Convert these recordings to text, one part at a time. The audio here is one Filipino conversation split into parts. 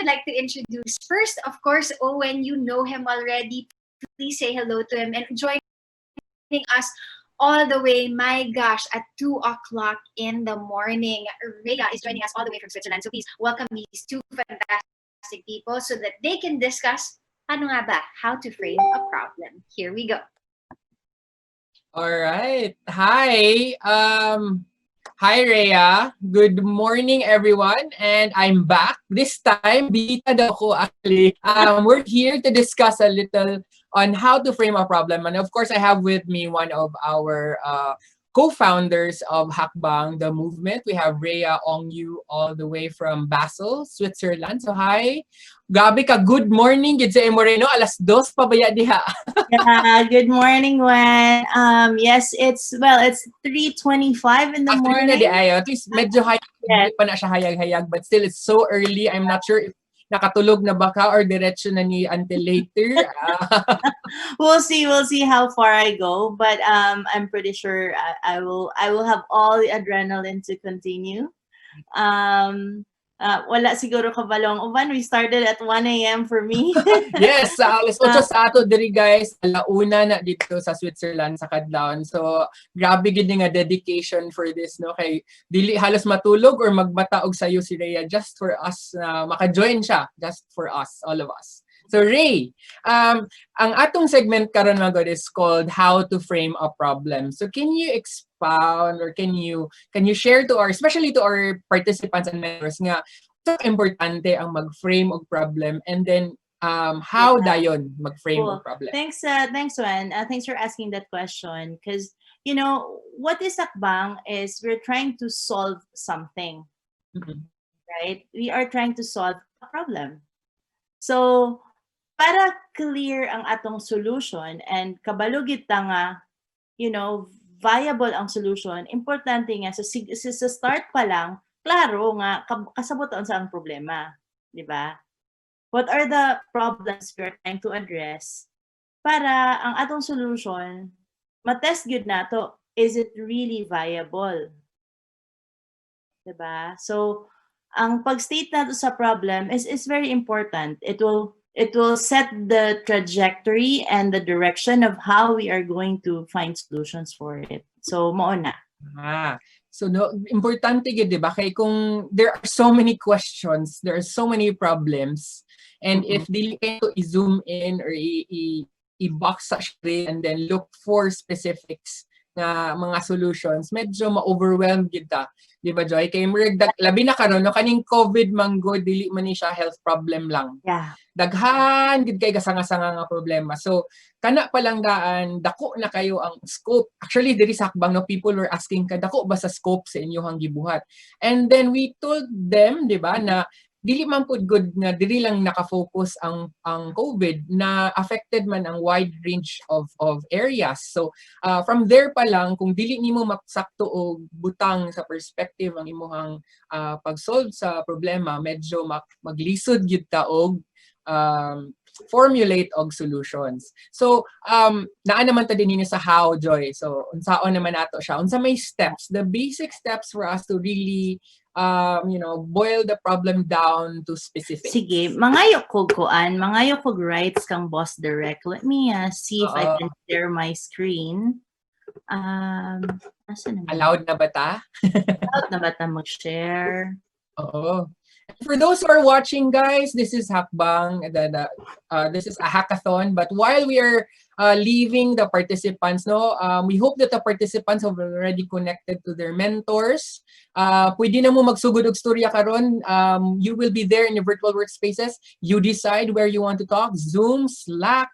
would like to introduce first, of course, Owen. You know him already. Please say hello to him and joining us all the way, my gosh, at 2 o'clock in the morning. Rhea is joining us all the way from Switzerland. So please welcome these two fantastic people so that they can discuss ano nga ba, how to frame a problem. Here we go. All right. Hi. Hi, Rhea. Good morning, everyone. And I'm back. This time, bita daw ko actually. We're here to discuss a little on how to frame a problem. And of course, I have with me one of our co-founders of Hakbang, the movement. We have Rhea Ong Yiu all the way from Basel, Switzerland. So hi. Gabi ka, good morning. Gid sa Moreno, alas 2 pa baya diha. Yeah, good morning, Gwen. Yes, it's 3:25 in the morning. Na di ayo. At least medyo hayag, hindi pa na siya hayag-hayag, but still it's so early. I'm not sure if nakatulog na ba ka or diretso na ni until later. We'll see how far I go, but I'm pretty sure I will have all the adrenaline to continue. Wala siguro kabalong uban. We started at 1 a.m. for me. Yes, alas 8 sa ato diri guys. Alauna na dito sa Switzerland sa Kadlawon. So grabe gid nga dedication for this, no, kay dili halos matulog or magbataog sayo si Rhea just for us na maka-join siya, just for us, all of us. So Ray, ang atong segment karon mga god is called How to Frame a Problem. So can you expound or can you share to our, especially to our participants and members nga so importante ang mag-frame og problem, and then how dayon mag-frame og problem? Thanks, Wen. Thanks for asking that question, because you know what is Hakbang is we're trying to solve something, right? We are trying to solve a problem. So para clear ang atong solution and kabalugit ta nga, viable ang solution, importante nga sa start pa lang, klaro nga kasabot sa ang problema, di ba? What are the problems we're trying to address para ang atong solution matest gyud nato, is it really viable? Di ba? So ang pag-state nato sa problem is very important. It will set the trajectory and the direction of how we are going to find solutions for it. So, mao na. So no, importante gid, di ba? Kay kung there are so many questions, there are so many problems, and if dili kayo i-zoom in or i-box sa siya and then look for specifics nga mga solutions, medyo ma-overwhelmed gid ta. Di ba, Joy? Kay labi na karon no kaning COVID manggo, dili man ni siya health problem lang. Yeah. Daghan gid kay gasanga-sanga nga problema. So kana palang daan dako na kayo ang scope. Actually diri sa Hakbang, no, people were asking ka dako ba sa scope sa inyong gibuhat. And then we told them, di ba, na dili man pud good nga diri lang naka-focus ang COVID, na affected man ang wide range of areas. So from there pa lang, kung dili nimo maksakto og butang sa perspective ang imong pag-solve sa problema, medyo maglisod gyud ta og formulate og solutions. So naa naman ta dinhi sa how, Joy. So unsaon naman nato siya, unsa may steps, the basic steps for us to really boil the problem down to specifics. Sige, mangayo kog rights kang Boss Direct. Let me see if I can share my screen. Allowed na ba ta? Allowed na ba ta mag-share? Oo. For those who are watching, guys, this is Hakbang. This is a hackathon. But while we are leaving the participants, we hope that the participants have already connected to their mentors. Pwede na mo magsugod og storya karon. You will be there in your virtual workspaces. You decide where you want to talk. Zoom, Slack,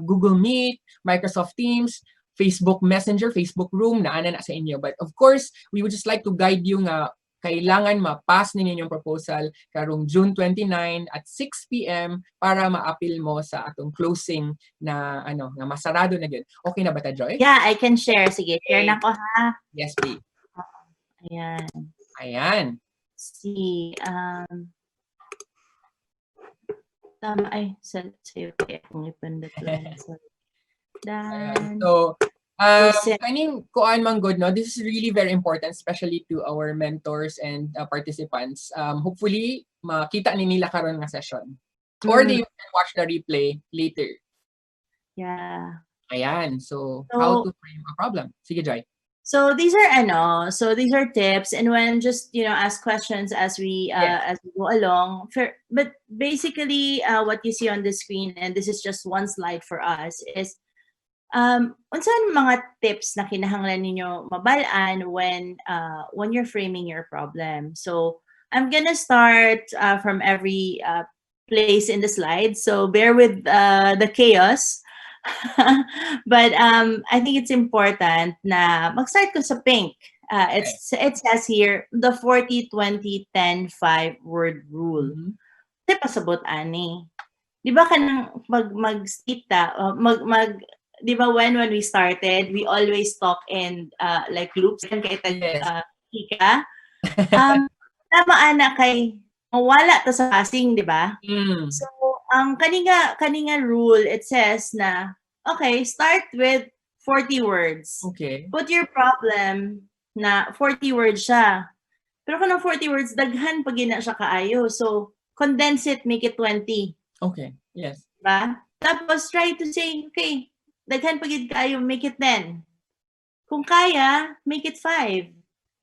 Google Meet, Microsoft Teams, Facebook Messenger, Facebook Room, naana na sa inyo. But of course, we would just like to guide you nga kailangan ma-pass ninyo yung proposal karong June 29 at 6 p.m. para ma-appeal mo sa atong closing na na masarado na gyud. Okay na ba ta, Joy? Yeah, I can share. Sige, share na ko ha. Yes, please. Ayan. See, tama ay say okay kung ipindot lang. So Listen. Kaning kuan man good, no? This is really very important, especially to our mentors and participants. Hopefully, makita ni nila karon nga session. Or they can watch the replay later. Yeah. Ayan. So how to frame a problem. Sige, Joy. So these are tips, and when just ask questions as we go along. But basically, what you see on the screen, and this is just one slide for us, is unsan mga tips na kinahanglan ninyo mabalaan when you're framing your problem. So I'm gonna start from every place in the slide. So bear with the chaos. But I think it's important na mag-start ko sa pink. It says here, the 40-20-10-5 word rule. Di pasabot ani. Di ba kanang mag-skip di ba when we started, we always talk in like loops kan kay ika. Tama ana kay mawala ta sa passing, di ba? So ang kaninga rule, it says na okay, start with 40 words. Okay. Put your problem na 40 words siya. Pero kung 40 words, daghan pag na siya kaayo. So condense it, make it 20. Okay. Yes. Diba? Tapos try to say, okay, daghan pag kaayo, make it 10. Kung kaya, make it 5.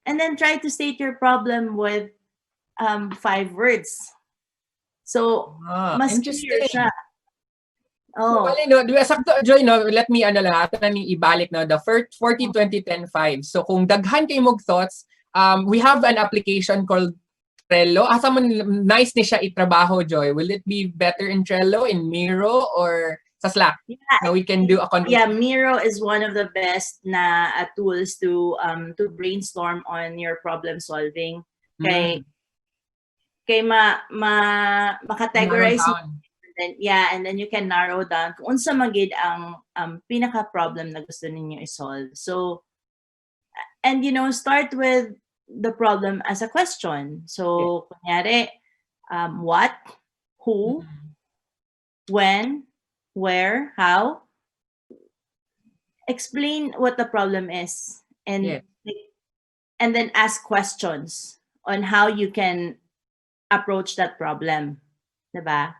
And then try to state your problem with 5 words. So, mas clear siya. Oh. So, no, sakto, Joy, no, let me, ato na ni ibalik, no, the 40-20-10-5. So, kung daghan kayo mong thoughts, we have an application called Trello. Asa man nice ni siya itrabaho, Joy? Will it be better in Trello, in Miro, or sa Slack? Yeah, now we can do a yeah, Miro is one of the best na tools to brainstorm on your problem solving. Kay makategorize and then you can narrow down kung unsa magid ang pinaka problem na gusto ninyo i-solve. So and start with the problem as a question. So kunyari what, who, when, where, how. Explain what the problem is and then ask questions on how you can approach that problem. Diba?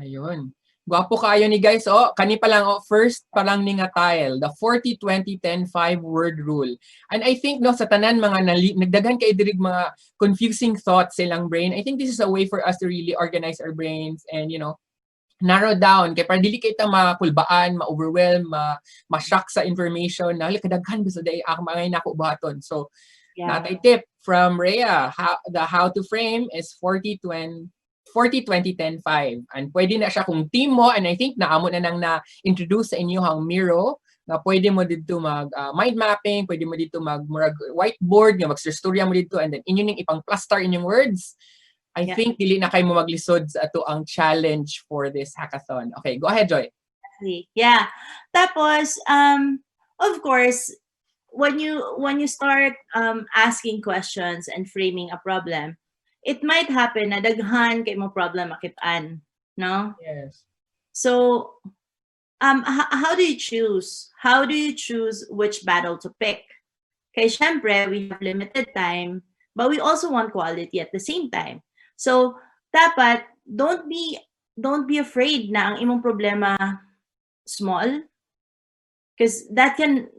Ayun. Gwapo kayo ni guys. Kani pa lang, first pa lang ni nga tile. The 40-20-10-5 word rule. And I think, no, sa tanan, mga nagdagan kayo dirig mga confusing thoughts silang brain. I think this is a way for us to really organize our brains and, narrow down. Kaya para dili kayo makulbaan, ma-overwhelm, ma-shock sa information na, kadaghan gusto day, mga nako baton. So, natay tip from Rhea, how to frame is 40-20-10-5. And pwede na siya kung team mo, and I think naamo na nang na-introduce sa inyo ang Miro, na pwede mo dito mag mind mapping, pwede mo dito mag whiteboard, nga mag-storya mo dito, and then inyo ning ipang-plaster inyong words. I think dili na kayo mo maglisod sa ato ang challenge for this hackathon. Okay, go ahead, Joy. Yeah. Tapos, of course, when you start asking questions and framing a problem, it might happen na daghan kay mo problem makitaan, no? Yes. So, how do you choose? How do you choose which battle to pick? Kay syempre, we have limited time, but we also want quality at the same time. So, dapat don't be afraid na ang imong problema small, because that can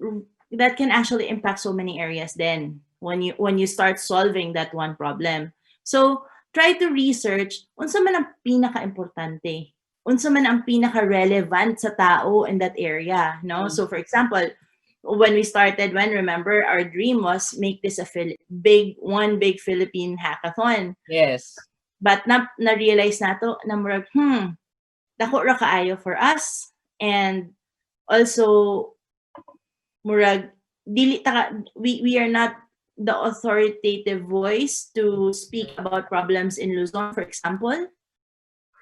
actually impact so many areas then when you start solving that one problem. So try to research unsa man ang pinaka-importante, unsa man ang pinaka-relevant sa tao in that area, no? So for example, when we started, remember, our dream was make this a big Philippine hackathon. Yes. But na-realize nato na murag dako ra kaayo for us, and also murag dili we are not the authoritative voice to speak about problems in Luzon, for example,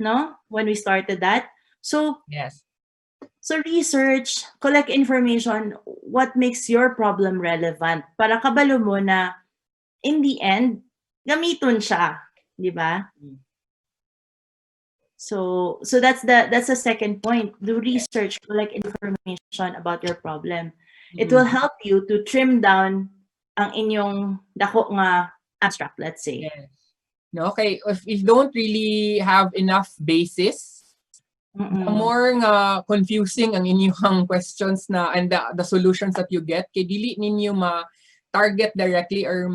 no, when we started that. So yes, so research, collect information, what makes your problem relevant para kabalo mo na in the end gamiton siya, di ba? So that's the second point. Do research, collect information about your problem. it will help you to trim down ang inyong dako nga abstract, let's say. Yes. No, okay, if you don't really have enough basis, the more nga confusing ang inyong questions na and the solutions that you get, kay dili ninyo ma-target directly or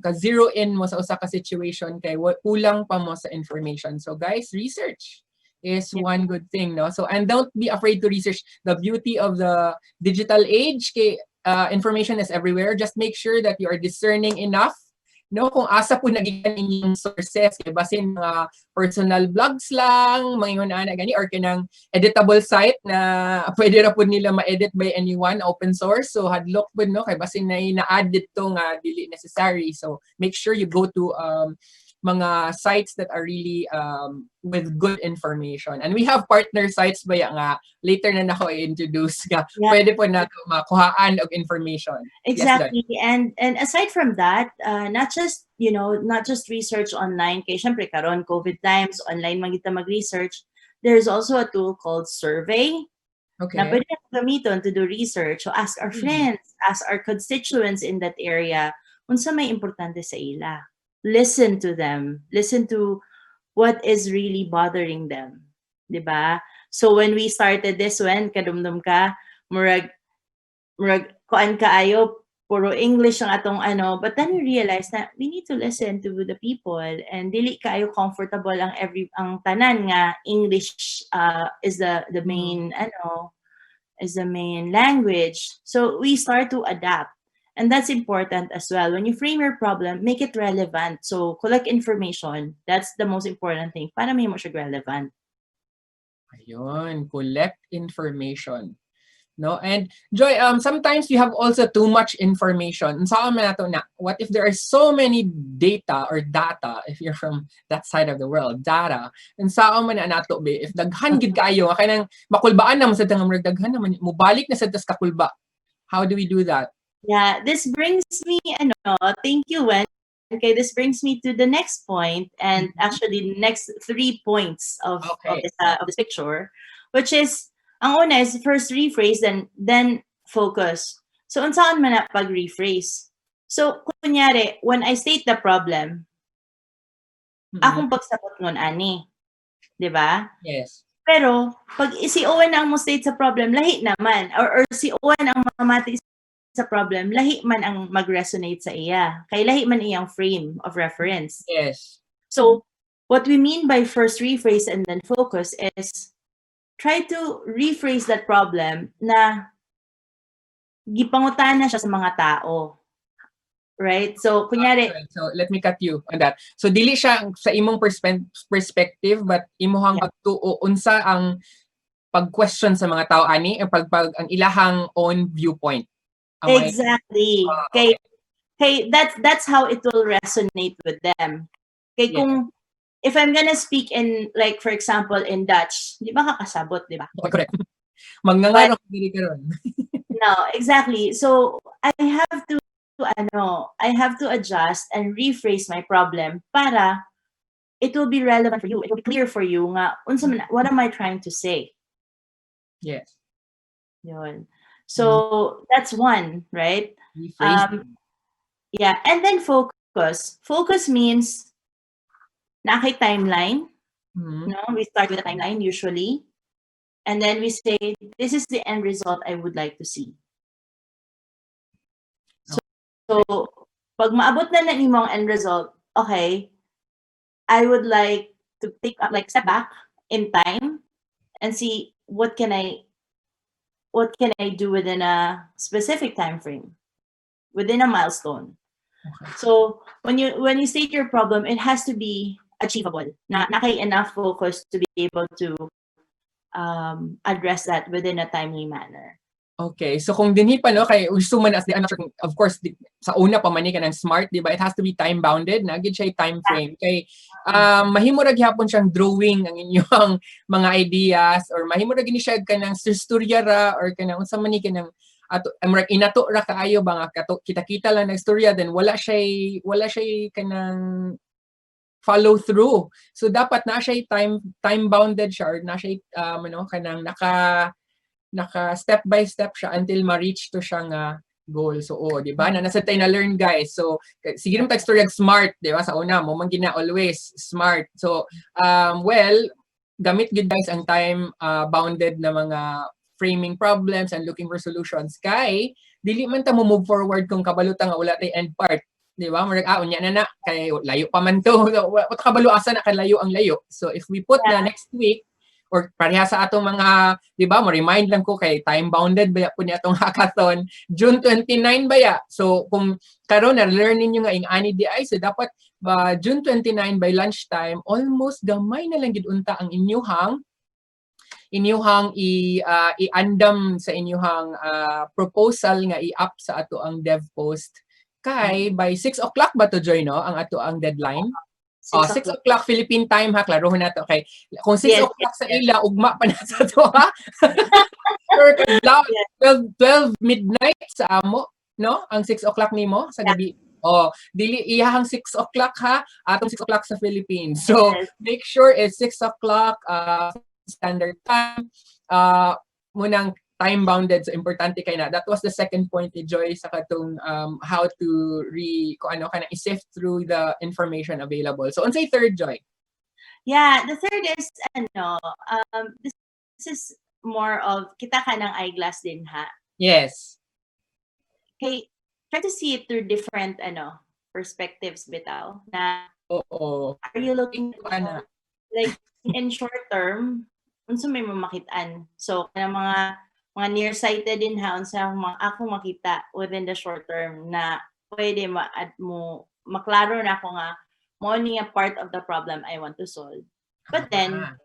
ka-zero in mo sa usa ka situation kay kulang pa mo sa information. So guys, research is one good thing, no? So, and don't be afraid to research. The beauty of the digital age, kay information is everywhere. Just make sure that you are discerning enough, no? Kung asa po nagikan inyong sources, kay basin mga personal blogs lang, mga ana gani, or kanang editable site na pwede ra po nila ma-edit by anyone, open source. So, hadlok po, no? Kay basin na-add dito nga dili necessary. So, make sure you go to mga sites that are really with good information. And we have partner sites ba nga later na nako i-introduce nga pwede po nato makuhaan og information. Exactly. Yes, and aside from that, not just research online kay syempre karon COVID times, online man kita mag-research. There's also a tool called survey. Okay. Na pwede gamiton to do research. So ask our friends, ask our constituents in that area unsa may importante sa ila. Listen to them. Listen to what is really bothering them. Diba? So when we started this one, kadumdum ka, murag kuan kaayo, puro English ang atong but then we realize that we need to listen to the people and dili kaayo comfortable ang tanan nga English is the main is the main language. So we start to adapt. And that's important as well. When you frame your problem, make it relevant. So collect information. That's the most important thing. Para may mo siya relevant. Ayun, collect information. No? And Joy, sometimes you have also too much information. Saan man nato na, what if there are so many data, if you're from that side of the world, data, and saan man na nato be, if daghan gid kayo, kanang makulbaan naman sa tangang daghan naman, mubalik na sa tas kakulba. How do we do that? Yeah, this brings me, thank you, Wen. Okay, this brings me to the next point, and actually the next 3 points of this picture, which is, ang una is first rephrase, then focus. So, unsaan man na pag-rephrase? So, kunyari, when I state the problem, akong pagsabot nun, ani. Diba? Yes. Pero, pag si Owen ang mo state sa problem, lahi naman. Or si Owen ang mamati sa problem, lahi man ang mag-resonate sa iya. Kay lahi man iyang frame of reference. Yes. So, what we mean by first rephrase and then focus is try to rephrase that problem na gipangutan na siya sa mga tao. Right? So, kunyari... So, let me cut you on that. So, dili siya sa imong perspective, but imuhang pagtuo unsa ang pag-question sa mga tao ani, ang ang ilahang own viewpoint. Exactly. Okay, that's how it will resonate with them. Okay, kung if I'm gonna speak in, like, for example, in Dutch, di ba kakasabot, di ba? Correct. Magngangarok dili karon. No, exactly. So I have to adjust and rephrase my problem para it will be relevant for you. It will be clear for you nga what am I trying to say? Yes. Yun. So that's one, right? Yeah, and then focus. Focus means nakay timeline. No, we start with a timeline usually, and then we say, "This is the end result I would like to see." So pag maabot na imong end result, okay, I would like to take step back in time and see what can I do within a specific time frame, within a milestone. Okay. So when you state your problem, it has to be achievable. Nakay enough focus to be able to address that within a timely manner. Okay, so kung dinhi pa no kay gusto man as of course sa una pa man ka ng smart, di ba? It has to be time bounded, nagid siya time frame. Kay mahimo ra gyapon siyang drawing ang inyong mga ideas, or mahimo ra gini siya kanang storya ra, or kanang unsa man ni kanang ato inato ra kaayo ba nga kita-kita lang ng storya, then wala siya kanang follow through. So dapat na siya time bounded siya, or na siya kanang naka step by step siya until ma-reach to siya nga goal. So, di ba? Na nasa tayo na learn, guys. So, sige naman tag-story smart, di ba? Sa una, mo man gina always smart. So, well, gamit good guys ang time bounded na mga framing problems and looking for solutions. Kay, dili man ta mo move forward kung kabalutan nga wala tay end part. Di ba? Murag, unya na kay layo pa man to. Wala kabalo asa na kalayo ang layo. So, if we put na next week, or pareha sa atong mga, di ba, mo-remind lang ko kay time-bounded ba po niya atong hackathon, June 29 ba ya? So, kung karon na learn ninyo nga ing ani di ay, so dapat June 29 by lunchtime, almost gamay na lang gid unta ang inyuhang i-andam sa inyuhang proposal nga i-up sa ato ang dev post. Kay, by 6 o'clock ba to, Joy, no? Ang ato ang deadline? 6 o'clock Philippine time, ha? Klarohon na to. Okay. Kung 6 o'clock sa ila, ugma pa na sa to, ha? Sure, 12 midnight sa amo, no? Ang 6 o'clock nimo sa gabi. Dili iyahang 6 o'clock, ha? Atong 6 o'clock sa Philippines. So, make sure it's 6 o'clock standard time. Munang time-bounded, so importante kay na. That was the second point ni Joy sa katong how to i-sift through the information available. So, unsay third, Joy? Yeah, the third is, this is more of, kita ka ng eyeglass din, ha? Yes. Okay, try to see it through different, perspectives, bitaw, na, are you looking at, like, in short term, unsa may mamakitaan? So, mga nearsighted din ha, unsa ako makita within the short term na pwede maklaro na ako nga mo ni a part of the problem I want to solve. But then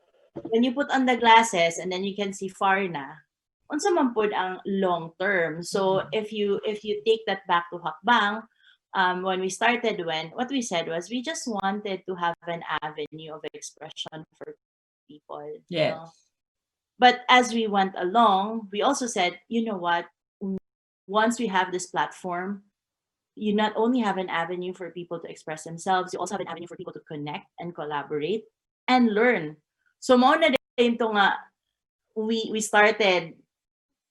when you put on the glasses and then you can see far na, unsa man pud ang long term. So if you take that back to Hakbang, when we started, what we said was we just wanted to have an avenue of expression for people. Yes. You know? But as we went along, we also said, you know what, once we have this platform, you not only have an avenue for people to express themselves, you also have an avenue for people to connect and collaborate and learn. So mo na din to nga, we started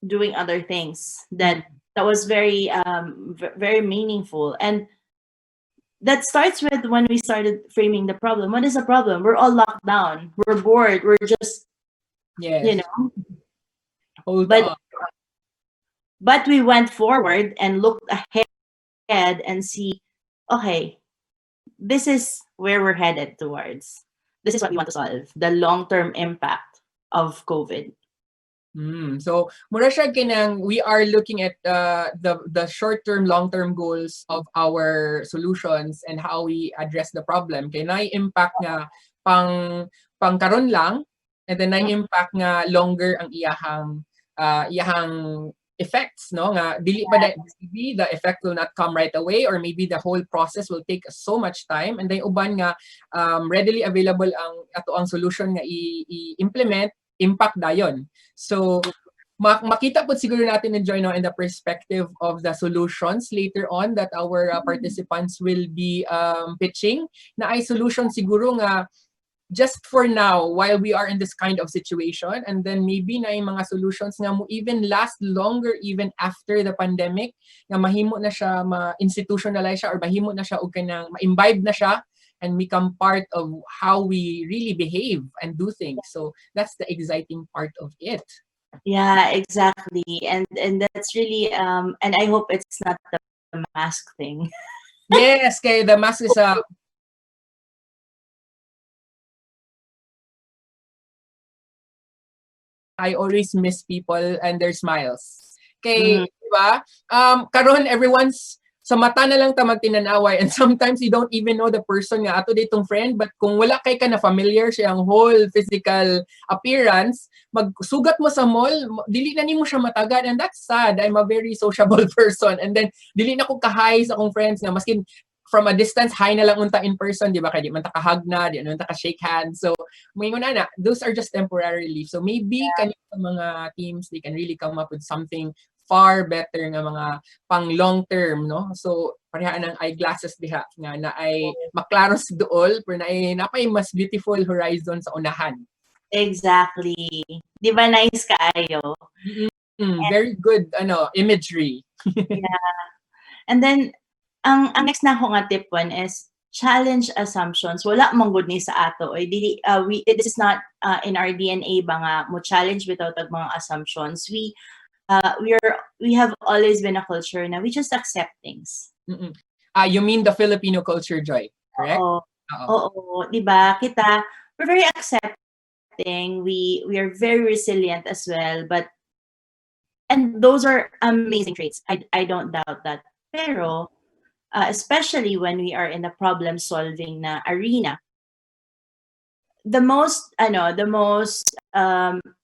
doing other things that was very very meaningful. And that starts with when we started framing the problem. What is the problem? We're all locked down. We're bored. We're just, you know. But we went forward and looked ahead and see, okay, this is where we're headed towards. This is what we want to solve, the long-term impact of COVID. So, mura siya kinang we are looking at the short-term, long-term goals of our solutions and how we address the problem. Kaya na-impact nga pang karon lang, and then na-impact nga longer ang iyahang effects, no? Nga dili pa maybe the effect will not come right away, or maybe the whole process will take so much time, and then uban nga readily available ang ato ang solution nga i-implement, impact dayon. So makita po siguro natin enjoy no in the perspective of the solutions later on that our participants will be pitching, na ay solution siguro nga just for now while we are in this kind of situation, and then maybe na yung mga solutions nga mo even last longer even after the pandemic, nga mahimo na siya ma-institutionalize siya or mahimo na siya og kanang ma-imbibe na siya and become part of how we really behave and do things. So that's the exciting part of it. Yeah, exactly. And that's really and I hope it's not the mask thing. Yes, kay the mask is a I always miss people and their smiles. Kay, diba? Karon everyone's sa mata na lang ta magtinanaway, and sometimes you don't even know the person nga ato ditong friend, but kung wala kay ka na familiar siyang whole physical appearance, magsugat mo sa mall, dili na nimo siya matagan, and that's sad. I'm a very sociable person, and then dili na ko ka-hi sa akong friends nga maskin from a distance, hi na lang unta in person, di ba? Kaya di man ta ka-hug na, di man ta ka-shake hands. So, mayroon na, those are just temporary relief. So, maybe kanina sa mga teams, they can really come up with something far better nga mga pang long term, no? So, parehaan ng eyeglasses diha nga na ay maklaro sa duol, pero na ay mas beautiful horizon sa unahan. Exactly. Di ba nice kaayo? Very good imagery. Yeah. And then, ang next na ako nga tip one is challenge assumptions. Wala mong good ni sa ato. This is not in our DNA ba nga mo challenge without mga assumptions. We have always been a culture na we just accept things. You mean the Filipino culture, Joy? Correct? Oo. Diba? We're very accepting. We are very resilient as well. And those are amazing traits. I don't doubt that. Pero, especially when we are in a problem-solving na arena, the most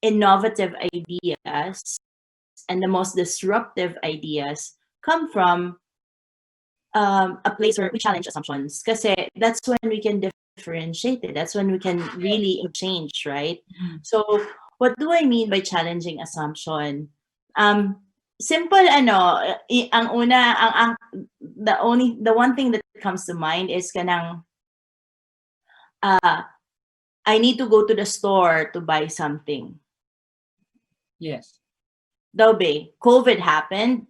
innovative ideas and the most disruptive ideas come from a place where we challenge assumptions. Kasi that's when we can differentiate it. That's when we can really change, right? So, what do I mean by challenging assumption? Simple, ang una, the one thing that comes to mind is kanang, I need to go to the store to buy something. Yes. Dobe, COVID happened.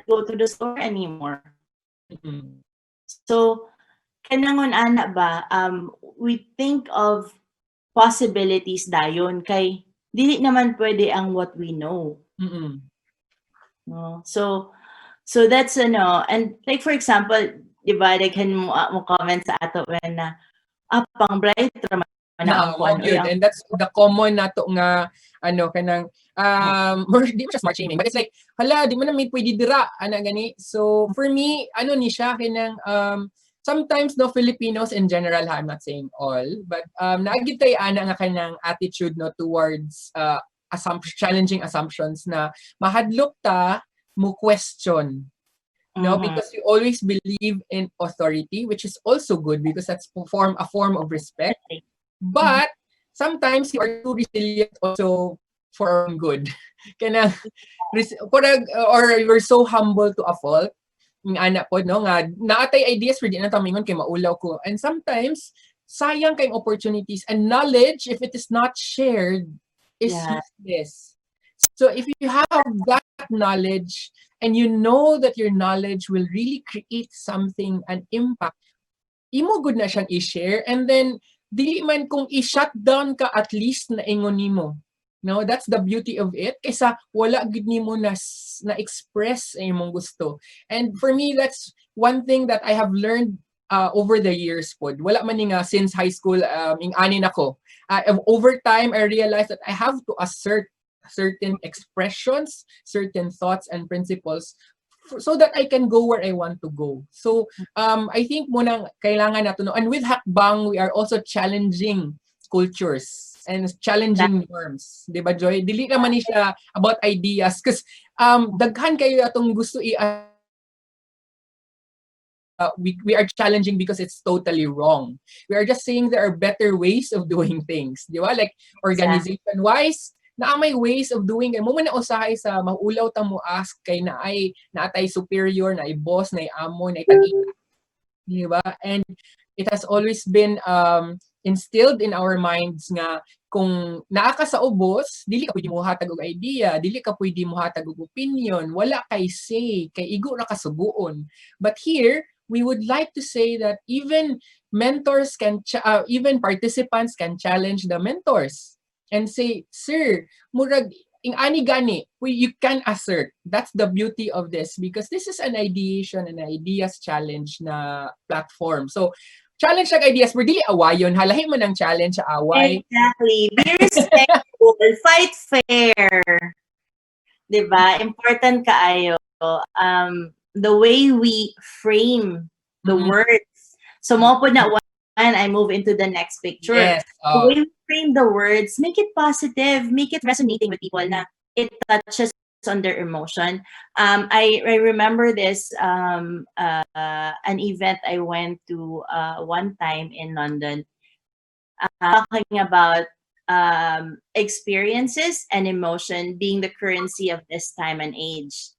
Go to the store anymore. So, kanangon ana ba, we think of possibilities dayon kay dili naman pwede ang what we know. No? So that's and like for example, di ba, kan mo comment sa ato when na pang bright raman na yun. And that's the common nato nga kanang di mo siya smart shaming, but it's like hala di mo na may pwede dira ana gani. So for me ni siya kanang sometimes Filipinos in general, I'm not saying all, but naagid tay ana nga kanang attitude towards challenging assumptions na mahadlok ta mo question. No, because you always believe in authority, which is also good because that's a form of respect. But sometimes you are too resilient also for our own good. Or you're so humble to a fault. Ana po nga naatay ideas for di na tamingon kay maulaw ko. And sometimes sayang kayong opportunities and knowledge, if it is not shared, is useless. So if you have that knowledge and you know that your knowledge will really create something, an impact, imo good na siyang i-share, and then dili man kung i-shut down ka, at least na ingon nimo. No, that's the beauty of it. Kaysa wala gid nimo na express ang imong gusto. And for me, that's one thing that I have learned over the years pod. Wala man nga since high school ing-ani nako. Over time I realized that I have to assert certain expressions, certain thoughts and principles so that I can go where I want to go. So I think munang kailangan nato and with Hakbang we are also challenging cultures and challenging norms. Diba, Joy? Dili naman ni siya about ideas because daghan kayo atong gusto we are challenging because it's totally wrong. We are just saying there are better ways of doing things. Di ba? Like organization-wise, na may ways of doing it. Mo man na usahay sa maulaw ta mo ask kay naatay superior, na boss, na amo, na tag-ita. Di ba? And it has always been instilled in our minds nga kung naa ka sa ubos, dili ka pwede mo hatag og idea, dili ka pwede mo hatag og opinion, wala kay say, kay igo ra kasuguon. But here, we would like to say that even mentors even participants can challenge the mentors and say, sir, murag ing-ani gani, you can assert. That's the beauty of this because this is an ideation and ideas challenge na platform. So, challenge like ideas, pero dili awayon. Halahin mo ng challenge sa away. Exactly. Be respectful. Fight fair. Diba? Important kaayo. The way we frame the words. So, mo po na one, I move into the next picture. Yes. The way we frame the words, make it positive, make it resonating with people na it touches on their emotion. I remember this an event I went to one time in London, talking about experiences and emotion being the currency of this time and age,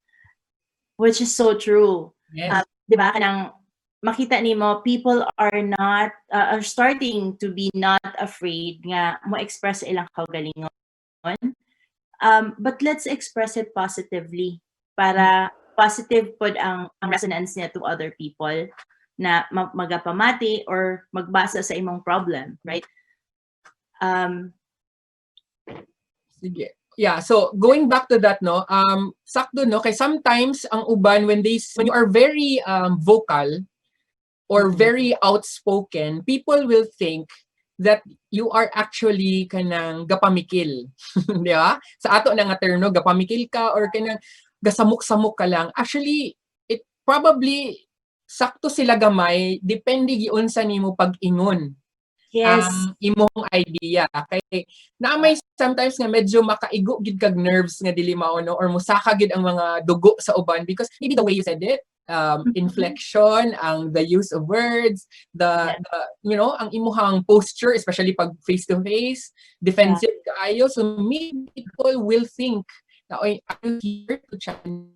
which is so true. Yes. Diba? Kanang makita nimo people are not are starting to be not afraid nga mo express ilang kaugalingon. But let's express it positively para positive pod ang resonance niya to other people na magapamati or magbasa sa imong problem, right? Sige. Yeah, so going back to that, no, sakto, no, kay sometimes ang uban when you are very vocal or very outspoken, people will think that you are actually kanang gapamikil. Di ba? Sa ato na nga terno, gapamikil ka or kanang gasamok-samok ka lang. Actually, it probably sakto sila gamay, depende giun sa nimo pag-ingon. Yes. Ang imong idea. Kay naamay sometimes nga medyo makaigo gid kag nerves nga dili mao, no, or musaka gid ang mga dugo sa uban because maybe the way you said it, inflection, ang the use of words, the you know, ang imuhang posture, especially pag face to face, defensive kaayo, so maybe people will think na, oy, I'm here to challenge,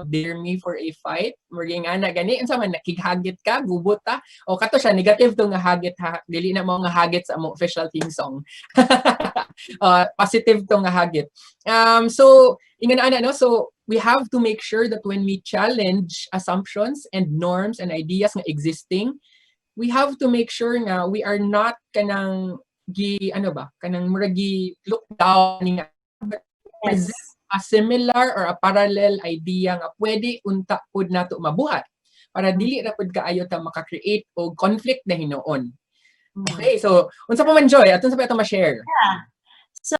dare me for a fight. Murgi nga na gani, unsa man nakighagit ka, gubot ta, o kato siya negative to nga hagit ha, dili na mo nga hagit sa among official theme song. Positive to nga hagit. So ingana ana, no, so we have to make sure that when we challenge assumptions and norms and ideas nga existing, we have to make sure nga we are not kanang kanang muragi look down nga, but present a similar or a parallel idea nga pwede unta pud nato mabuhat para dili ra pud kaayo ta maka-create og conflict na hinuon. Okay, so unsa pa man Joy, atun sa pa ito ma-share? Yeah. So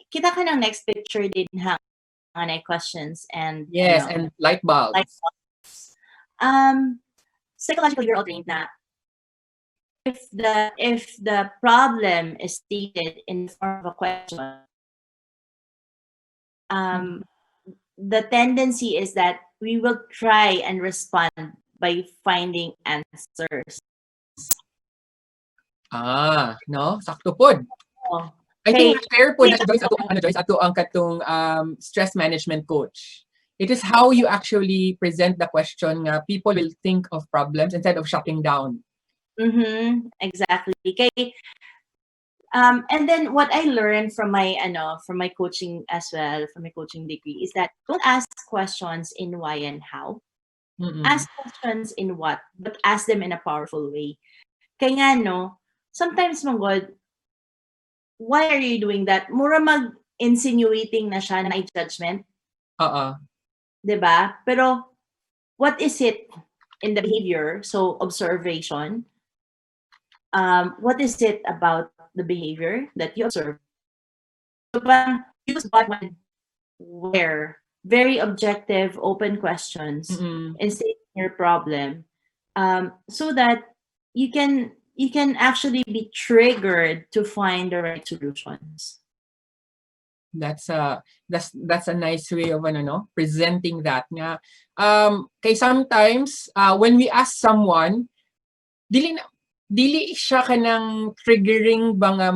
kita ka ng next picture din ha nga questions and yes, and light bulbs. Psychologically you're all trained na if the problem is stated in the form of a question, the tendency is that we will try and respond by finding answers. No, sakto pod. I think share po na Joyce ato ang katong stress management coach. It is how you actually present the question nga people will think of problems instead of shutting down. Exactly. Okay. And then what I learned from my coaching as well, from my coaching degree, is that don't ask questions in why and how. Ask questions in what, but ask them in a powerful way. Kaya nga, no, sometimes manggod, why are you doing that? Mura mag-insinuating na siya na judgment. Diba? Pero what is it in the behavior? So observation. What is it about the behavior that you observe? So use one where very objective, open questions and state your problem, so that you can actually be triggered to find the right solutions. That's a nice way of presenting that nga. Kay sometimes when we ask someone, dili siya kanang triggering ba nga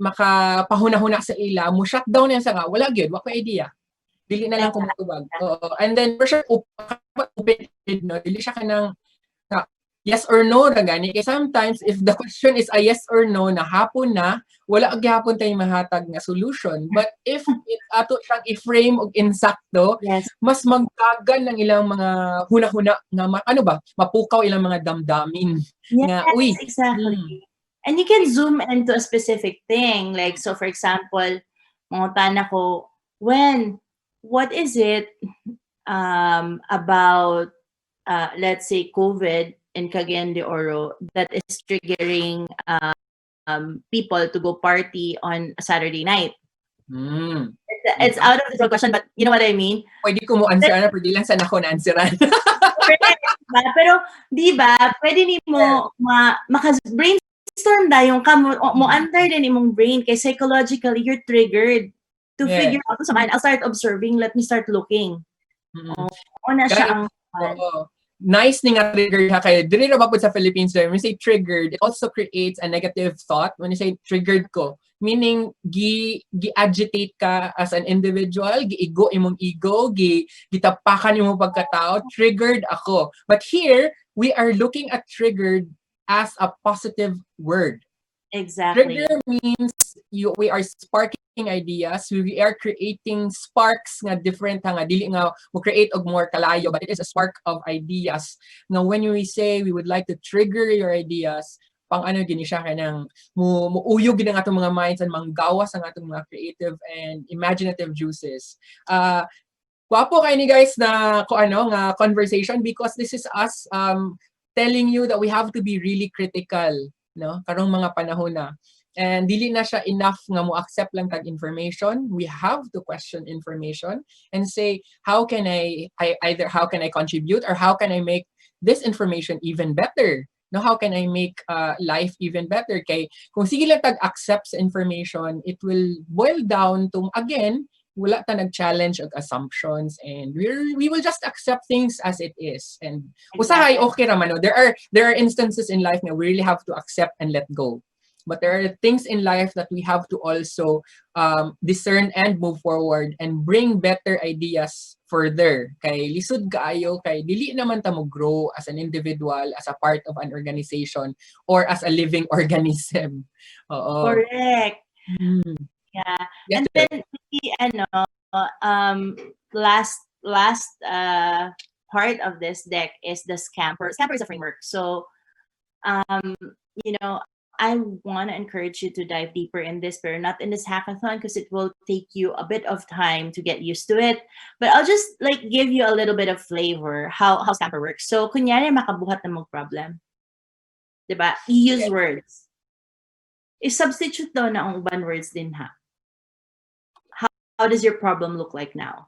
makapahuna-huna sa ila, mo shut down yan sa nga, wala gyud, wa ko idea. Dili na lang kumutubag. And then for sure open, no, dili siya kanang yes or no ra gani. Kay sometimes if the question is a yes or no na hapon na, wala gyapon tay mahatag nga solution. But if ato siyang i-frame og insakto, mas magdagan ng ilang mga huna-huna nga mapukaw ilang mga damdamin. Nga, uy. Exactly. And you can zoom into a specific thing. Like, so for example, mangutan ako, what is it about, let's say, COVID in Cagayan de Oro that is triggering people to go party on a Saturday night? It's out of the question, but you know what I mean? Pwede ko mo answeran, pero di lang sana ko na-answeran. Pero, di ba, pwede ni mo maka-brainstorm dayon ka mo enter din imong brain kay psychologically you're triggered to figure out so I'll start observing, let me start looking. Una siya ang nice ni nga triggered ha kayo. Dili ra ba po sa Philippines when you say triggered, it also creates a negative thought. When you say triggered ko, meaning gi-agitate ka as an individual, gi-ego imong ego, gitapakan imong pagkatao, triggered ako. But here, we are looking at triggered as a positive word. Exactly. Trigger means we are sparking ideas, we are creating sparks nga different nga dili nga mo create og more kalayo, but it is a spark of ideas. Now when we say we would like to trigger your ideas, pang ano gini siya kanang muuyog gid ang atong mga minds and manggawas ang atong mga creative and imaginative juices. Wapo kay ni guys na nga conversation, because this is us telling you that we have to be really critical, no, karong mga panahon na. And dili na siya enough nga mo accept lang tag information. We have to question information and say, how can I contribute, or how can I make this information even better? No, how can I make life even better? Kay kung sige lang tag accept sa information, it will boil down to, again, wala ta nag-challenge og assumptions, and we will just accept things as it is. And usahay okay ra man, no? There are instances in life na we really have to accept and let go. But there are things in life that we have to also discern and move forward and bring better ideas further. Kay lisod kaayo, kay dili naman ta mo grow as an individual, as a part of an organization, or as a living organism. Oo. Correct. Yeah. Yes, And sir. then last part of this deck is the scamper. Scamper is a framework. So I want to encourage you to dive deeper in this, but not in this hackathon, because it will take you a bit of time to get used to it. But I'll just give you a little bit of flavor how scamper works. So kunyari makabuhat na mong problem, diba? Use words. I-substitute daw na ang uban words din ha. How does your problem look like now?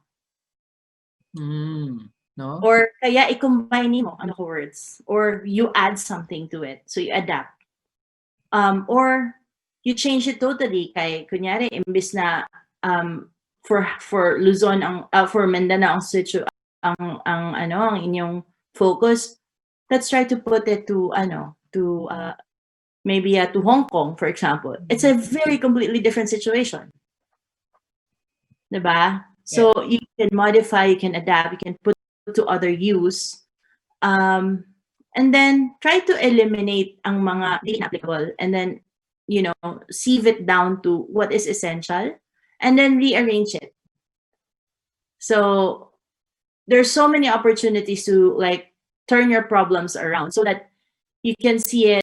No? Or kaya i-combine mo ano ko words, or you add something to it, so you adapt. Or you change it totally. Kay kunyari imbis na for Luzon for Mindanao ang inyong focus, let's try to put it to maybe to Hong Kong, for example. It's a very completely different situation. Diba? So you can modify, you can adapt, you can put to other use. And then try to eliminate ang mga inapplicable, and then sieve it down to what is essential, and then rearrange it. So there's so many opportunities to turn your problems around so that you can see it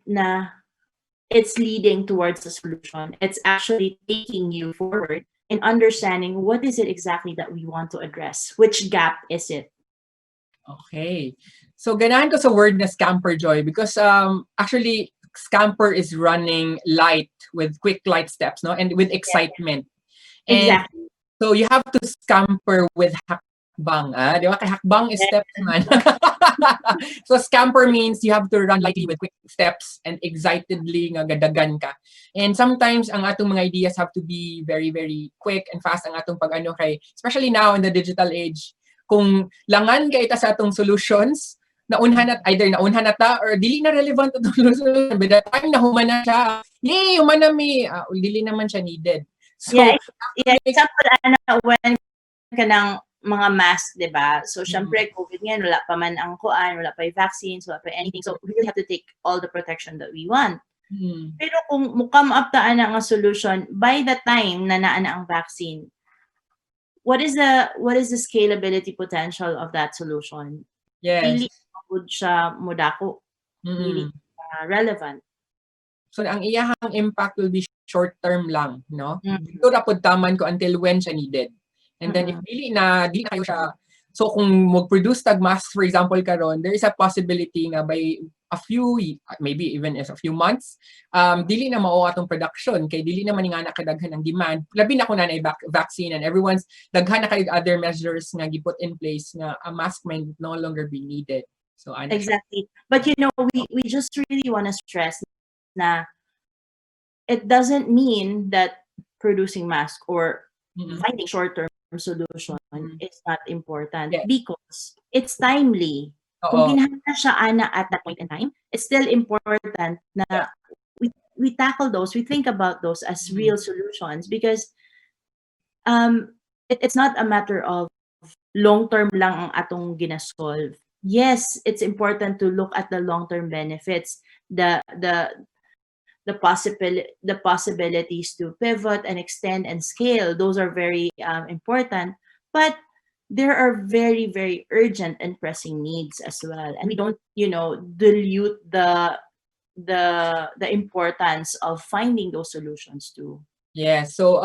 na it's leading towards a solution. It's actually taking you forward in understanding what is it exactly that we want to address. Which gap is it? Okay. So ganahan ko sa word na scamper, Joy, because actually scamper is running light with quick light steps, no, and with excitement. Exactly. And so you have to scamper with hakbang, di ba? Kay hakbang is steps man. So scamper means you have to run lightly with quick steps and excitedly nga gadagan ka. And sometimes ang atong mga ideas have to be very very quick and fast ang atong pag-ano, kay especially now in the digital age. Kung langan kay ita sa atong solutions, naunhan na ta or dili na relevant atong solution, by the time na human na siya, yay, human na dili naman siya needed. So example when kanang mga mask, diba? So syempre COVID ngayon, wala pa man ang kuan, wala pa yung vaccines, wala pa anything. So we really have to take all the protection that we want. Pero kung mukam up taan na ang solution, by the time na naa ang vaccine, what is the scalability potential of that solution? Yes. Really good siya modako. Really relevant. So ang iyahang impact will be short term lang, no? Dito ra pud taman ko until when siya needed. And then if di na kayo siya, so kung mag-produce tag mask for example karon, there is a possibility nga by a few, maybe even as a few months, dili na mao atong production kay dili naman nga nakadaghan ang demand. Labi na kung na vaccine and everyone's daghan na kay other measures nga giput in place nga a mask may no longer be needed. So exactly. But we just really want to stress na it doesn't mean that producing mask or finding short-term solution is not important, because it's timely. Kung ginahanglan siya ana at that point in time, it's still important na we we tackle those, we think about those as Mhm. real solutions, because it's not a matter of long term lang ang atong ginasolve. Yes, it's important to look at the long term benefits, the possibilities to pivot and extend and scale. Those are very important, but there are very, very urgent and pressing needs as well, and we don't, dilute the importance of finding those solutions too. Yeah. So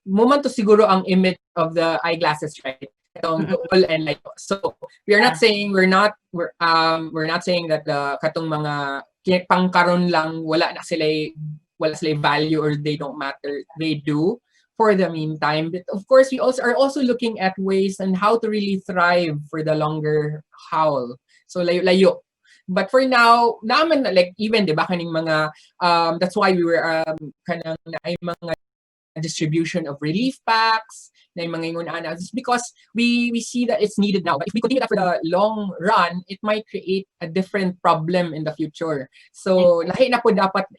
moment to siguro ang image of the eyeglasses, right? Itong Mm-mm. dual and light. So we are not Yeah. saying we're not saying that the katong mga pangkaron lang wala sila value or they don't matter. They do for the meantime. But of course, we also are also looking at ways and how to really thrive for the longer haul. So layo-layo. But for now, naman like even 'di ba kaning mga that's why we were kanang naay mga distribution of relief packs, na yung mga ingon ana, just because we see that it's needed now. But if we continue that for the long run, it might create a different problem in the future. So lahi na po dapat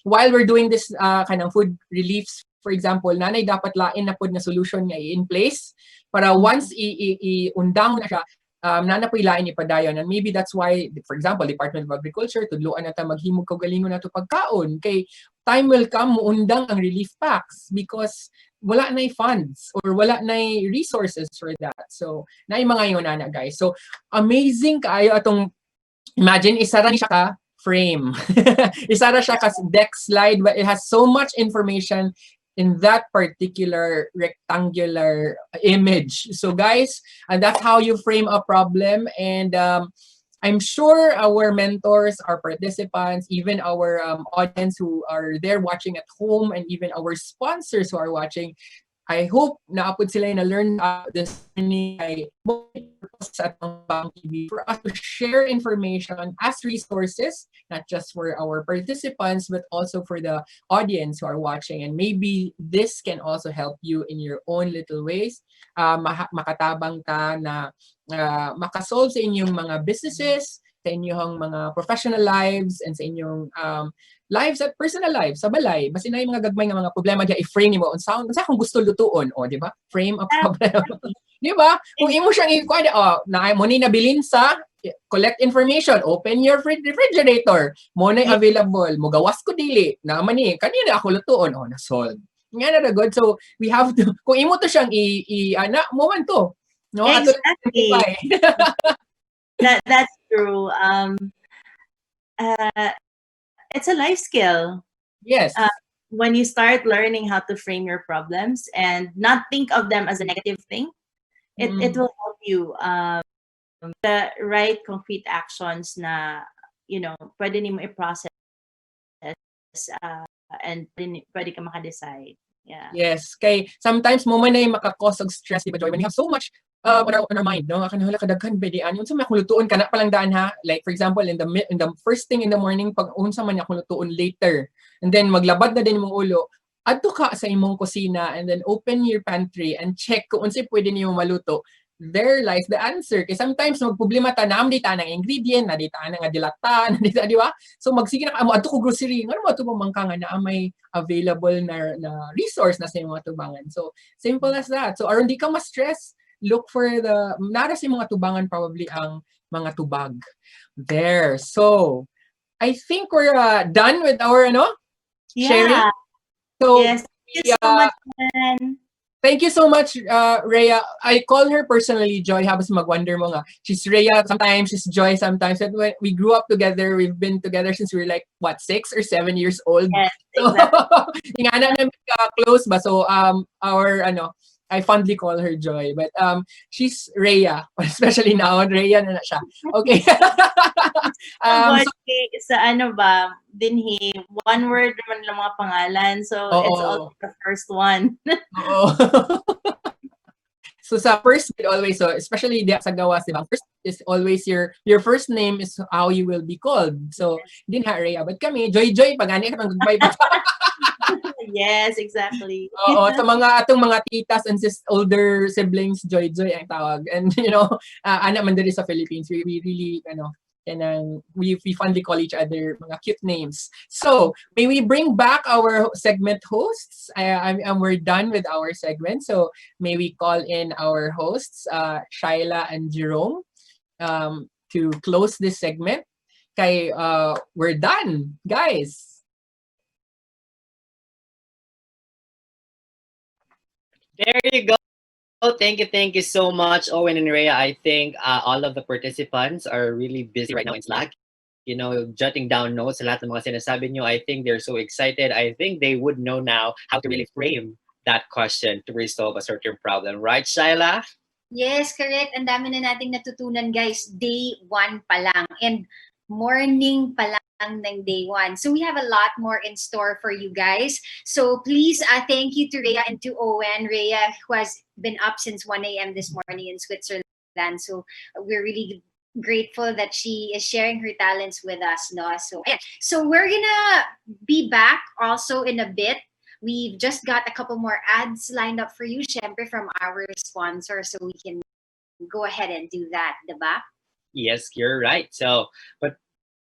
while we're doing this kanang food reliefs, for example, nanay dapat lain na po na solution nga in place para once iundang na siya, nana po ilain ipadayon, and maybe that's why, for example, Department of Agriculture tudloan na ta maghimog kaugalingon nato pagkaon kay time will come muundang ang relief packs because wala na funds or wala na resources for that. So na mga yun na guys. So amazing kaayo atong imagine isara ni siya ka frame. Isara siya ka deck slide, but it has so much information in that particular rectangular image. So guys, that's how you frame a problem, and I'm sure our mentors, our participants, even our audience who are there watching at home, and even our sponsors who are watching, I hope naapod sila na learn this journey ay purpose sa atong TV for us to share information as resources, not just for our participants, but also for the audience who are watching. And maybe this can also help you in your own little ways. Makatabang ka na makasolve sa inyong mga businesses, sa inyong mga professional lives, and sa inyong lives at personal lives sa balay. Basta na yung mga gagmay nga mga problema diya i-frame mo on sound. Unsa kung gusto lutuon, di ba? Frame a problem. Di ba? Kung imo siyang i-kuan, na mo ni nabilin sa collect information, open your refrigerator. Mo na available, mo gawas ko dili. Na man ni kanina ako lutuon, na solve. Nga na good. So we have to kung imo to siyang ana mo man to. No, Exactly. That's true. It's a life skill. Yes. When you start learning how to frame your problems and not think of them as a negative thing, it will help you the right concrete actions na pwede nimo i-process and pwede ka maka-decide. Yeah. Yes, kay sometimes mo man ay maka-cause og stress, di ba, Joy? When you have so much on our mind, no? Kanang hala kadaghan pwede ani unsa man akong lutuon kana pa lang daan ha. Like for example, in the first thing in the morning, pag unsa man akong lutuon later, and then maglabad na din imong ulo, adto ka sa imong kusina and then open your pantry and check kung unsay pwede niyo maluto. There lies the answer. Kay sometimes magproblema ta naam dita ng ingredient, na dita nga dilata, na dita, di ba? So magsige na amo adto ko grocery, ngano mo ato mamangka nga na may available na resource na sa imong tubangan. So simple as that. So aron di ka ma-stress, look for the nara sa mga tubangan probably ang mga tubag. There. So I think we're done with our sharing. So yes, thank you so much, man. Thank you so much, Rhea. I call her personally Joy. Habang mag-wonder mo nga. She's Rhea sometimes, she's Joy sometimes. And when we grew up together, we've been together since we were like, 6 or 7 years old. Yes, so, exactly. nga na namin close ba? So, I fondly call her Joy. But she's Rhea. Especially now, Rhea na siya. Okay. Sa ano ba, dinhi, one word naman lang mga pangalan. So, it's also the first one. So sa first always, so especially sa gawas, diba? First is always your first name is how you will be called. So, din ha, Rhea. But kami, Joy, pagani ka pang goodbye pa. Yes, exactly. Oo, sa atong mga titas and older siblings, Joy ang tawag. And anak man diri sa Philippines, we really We fondly call each other mga cute names. So, may we bring back our segment hosts? We're done with our segment. So, may we call in our hosts, Shyla and Jerome, to close this segment. We're done, guys. There you go. Thank you so much, Owen and Rhea. I think all of the participants are really busy right now in Slack. You know, jotting down notes sa lahat ng mga sinasabi nyo. I think they're so excited. I think they would know now how to really frame that question to resolve a certain problem. Right, Shyla? Yes, correct. Ang dami na nating natutunan, guys. Day 1 pa lang. And morning pa lang ng day 1. So we have a lot more in store for you guys. So please, thank you to Rhea and to Owen. Rhea, who has been up since 1 a.m. this morning in Switzerland. So we're really grateful that she is sharing her talents with us. No? So we're gonna be back also in a bit. We've just got a couple more ads lined up for you, syempre, from our sponsor, so we can go ahead and do that, diba? Yes, you're right. So, but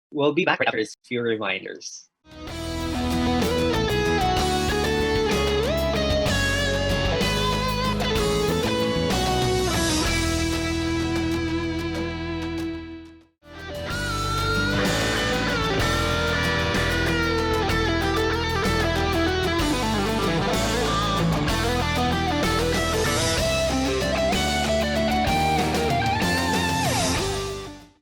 we'll be back right after these few reminders.